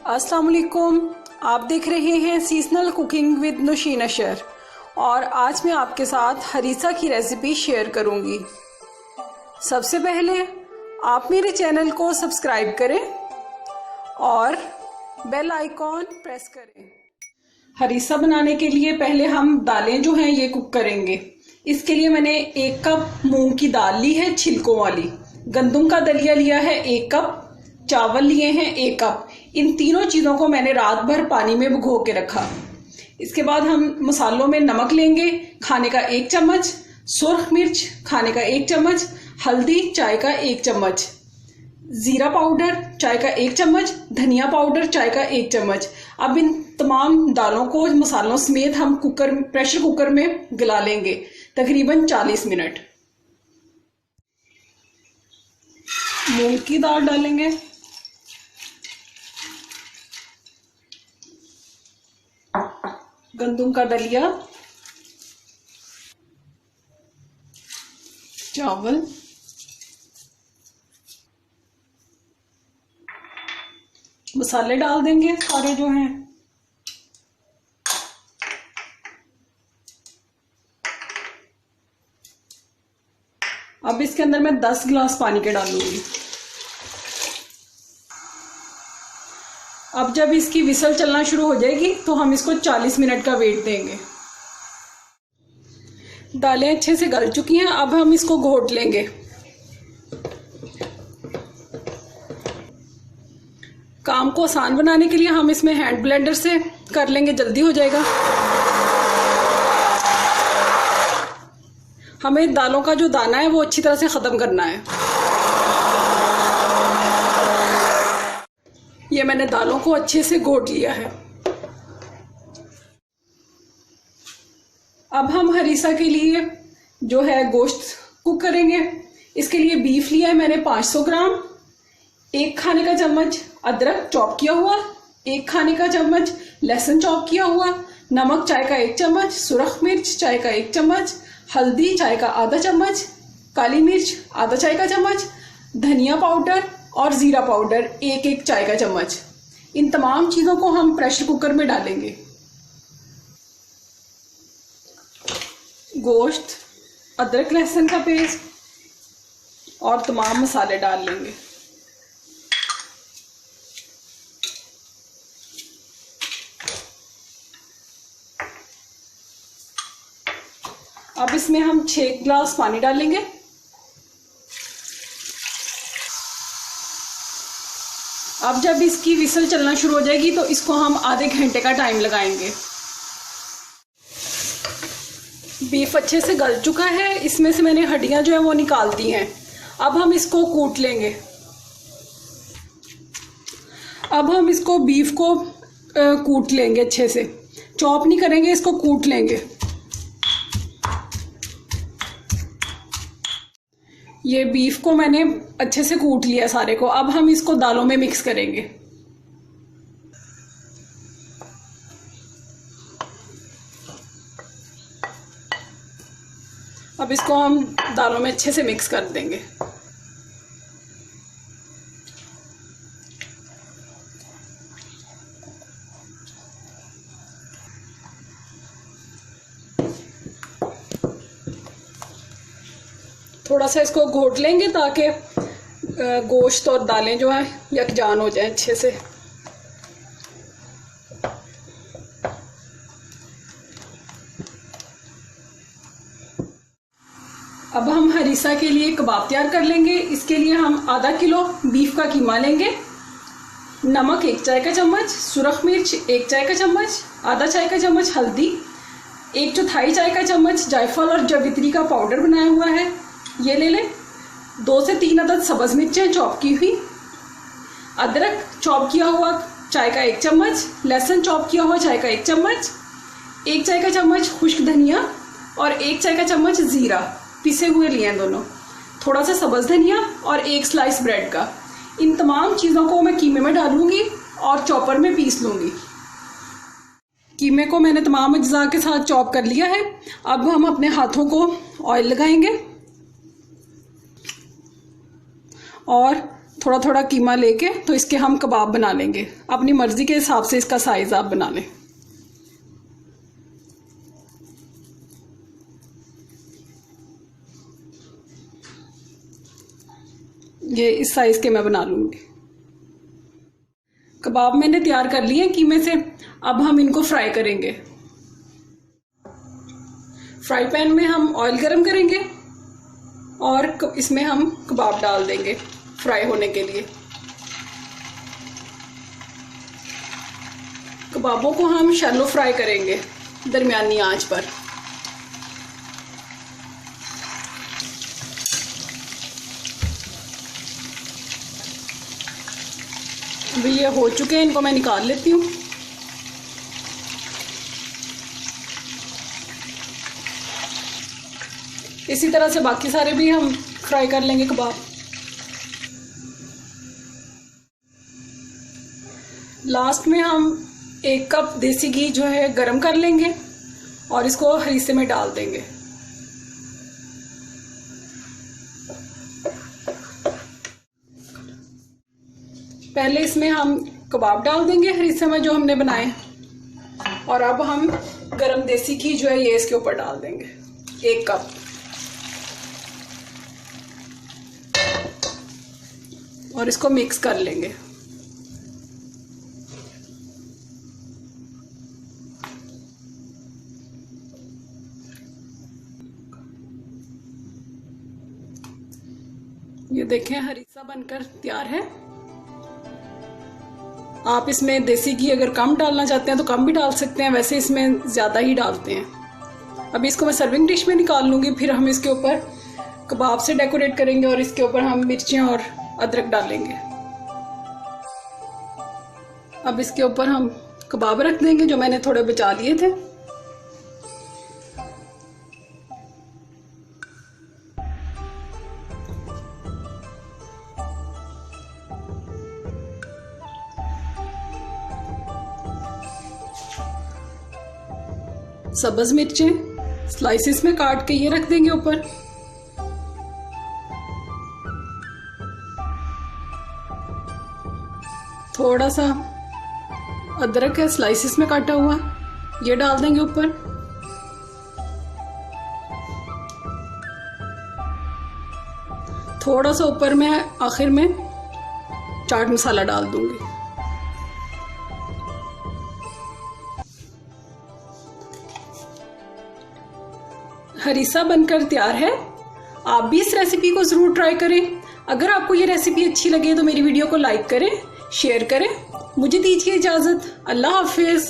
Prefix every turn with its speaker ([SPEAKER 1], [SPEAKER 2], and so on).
[SPEAKER 1] अस्सलाम वालेकुम। आप देख रहे हैं सीजनल कुकिंग विद नुशीन अशर और आज मैं आपके साथ हरीसा की रेसिपी शेयर करूंगी। सबसे पहले आप मेरे चैनल को सब्सक्राइब करें और बेल आइकॉन प्रेस करें। हरीसा बनाने के लिए पहले हम दालें जो हैं ये कुक करेंगे। इसके लिए मैंने 1 कप मूंग की दाल ली है छिलकों वाली, गंदम का दलिया लिया है 1 कप, चावल लिए हैं 1 कप। इन तीनों चीज़ों को मैंने रात भर पानी में भिगो के रखा। इसके बाद हम मसालों में नमक लेंगे खाने का 1 चम्मच, सुर्ख मिर्च खाने का 1 चम्मच, हल्दी चाय का 1 चम्मच, जीरा पाउडर चाय का 1 चम्मच, धनिया पाउडर चाय का 1 चम्मच। अब इन तमाम दालों को मसालों समेत हम प्रेशर कुकर में गला लेंगे तकरीबन 40 मिनट। मूंग की दाल डालेंगे, गंदम का दलिया, चावल, मसाले डाल देंगे सारे जो हैं। अब इसके अंदर मैं 10 गिलास पानी के डालूंगी। अब जब इसकी विसल चलना शुरू हो जाएगी तो हम इसको 40 मिनट का वेट देंगे। दालें अच्छे से गल चुकी हैं, अब हम इसको घोट लेंगे। काम को आसान बनाने के लिए हम इसमें हैंड ब्लेंडर से कर लेंगे, जल्दी हो जाएगा। हमें दालों का जो दाना है वो अच्छी तरह से ख़त्म करना है। ये मैंने दालों को अच्छे से घोट लिया है। अब हम हरीसा के लिए जो है गोश्त कुक करेंगे। इसके लिए बीफ लिया है मैंने 500 ग्राम, 1 खाने का चम्मच अदरक चॉप किया हुआ, 1 खाने का चम्मच लहसुन चॉप किया हुआ, नमक चाय का 1 चम्मच, सुरख मिर्च चाय का 1 चम्मच, हल्दी चाय का आधा चम्मच, काली मिर्च आधा चाय का चम्मच, धनिया पाउडर और जीरा पाउडर 1-1 चाय का चम्मच। इन तमाम चीज़ों को हम प्रेशर कुकर में डालेंगे। गोश्त, अदरक लहसुन का पेस्ट और तमाम मसाले डाल लेंगे। अब इसमें हम 6 गिलास पानी डालेंगे। अब जब इसकी विसल चलना शुरू हो जाएगी तो इसको हम आधे घंटे का टाइम लगाएंगे। बीफ अच्छे से गल चुका है, इसमें से मैंने हड्डियां जो है वो निकाल दी हैं। अब हम इसको कूट लेंगे। अब हम इसको बीफ को कूट लेंगे अच्छे से, चॉप नहीं करेंगे, इसको कूट लेंगे। ये बीफ को मैंने अच्छे से कूट लिया सारे को। अब हम इसको दालों में मिक्स करेंगे। अब इसको हम दालों में अच्छे से मिक्स कर देंगे। थोड़ा सा इसको घोट लेंगे ताकि गोश्त और दालें जो हैं यकजान हो जाएं अच्छे से। अब हम हरीसा के लिए कबाब तैयार कर लेंगे। इसके लिए हम आधा किलो बीफ का कीमा लेंगे, नमक 1 चाय का चम्मच, सुरख मिर्च 1 चाय का चम्मच, आधा चाय का चम्मच हल्दी, 1/4 चाय का चम्मच जायफल और जावित्री का पाउडर बनाया हुआ है ये ले लें, 2 से 3 अदद सब्ज़ मिर्चें चॉप की हुई, अदरक चॉप किया हुआ चाय का 1 चम्मच, लहसुन चॉप किया हुआ चाय का 1 चम्मच, 1 चाय का चम्मच खुश्क धनिया और 1 चाय का चम्मच ज़ीरा पिसे हुए लिए हैं दोनों, थोड़ा सा सब्ज़ धनिया और 1 स्लाइस ब्रेड का। इन तमाम चीज़ों को मैं कीमे में डालूंगी और चॉपर में पीस लूँगी। कीमे को मैंने तमाम अज्जा के साथ चॉप कर लिया है। अब हम अपने हाथों को ऑयल लगाएंगे और थोड़ा थोड़ा कीमा लेके तो इसके हम कबाब बना लेंगे। अपनी मर्ज़ी के हिसाब से इसका साइज़ आप बना लें। ये इस साइज़ के मैं बना लूँगी। कबाब मैंने तैयार कर लिए हैं कीमे से। अब हम इनको फ्राई करेंगे। फ्राई पैन में हम ऑयल गरम करेंगे और इसमें हम कबाब डाल देंगे फ्राई होने के लिए। कबाबों को हम शैलो फ्राई करेंगे दरमियानी आंच पर। अभी ये हो चुके हैं, इनको मैं निकाल लेती हूँ। इसी तरह से बाकी सारे भी हम फ्राई कर लेंगे कबाब। लास्ट में हम 1 कप देसी घी जो है गरम कर लेंगे और इसको हरीसे में डाल देंगे। पहले इसमें हम कबाब डाल देंगे हरीसे में जो हमने बनाए, और अब हम गरम देसी घी जो है ये इसके ऊपर डाल देंगे 1 कप। और इसको मिक्स कर लेंगे। ये देखें हरीसा बनकर तैयार है। आप इसमें देसी घी अगर कम डालना चाहते हैं तो कम भी डाल सकते हैं, वैसे इसमें ज़्यादा ही डालते हैं। अभी इसको मैं सर्विंग डिश में निकाल लूँगी, फिर हम इसके ऊपर कबाब से डेकोरेट करेंगे और इसके ऊपर हम मिर्चें और अदरक डालेंगे। अब इसके ऊपर हम कबाब रख देंगे जो मैंने थोड़े बचा लिए थे। सब्ज मिर्चें स्लाइसिस में काट के ये रख देंगे ऊपर। थोड़ा सा अदरक है स्लाइसिस में काटा हुआ, ये डाल देंगे ऊपर। थोड़ा सा ऊपर मैं आखिर में चाट मसाला डाल दूंगी। हरीसा बनकर तैयार है। आप भी इस रेसिपी को ज़रूर ट्राई करें। अगर आपको ये रेसिपी अच्छी लगे तो मेरी वीडियो को लाइक करें, शेयर करें। मुझे दीजिए इजाज़त। अल्लाह हाफिज़।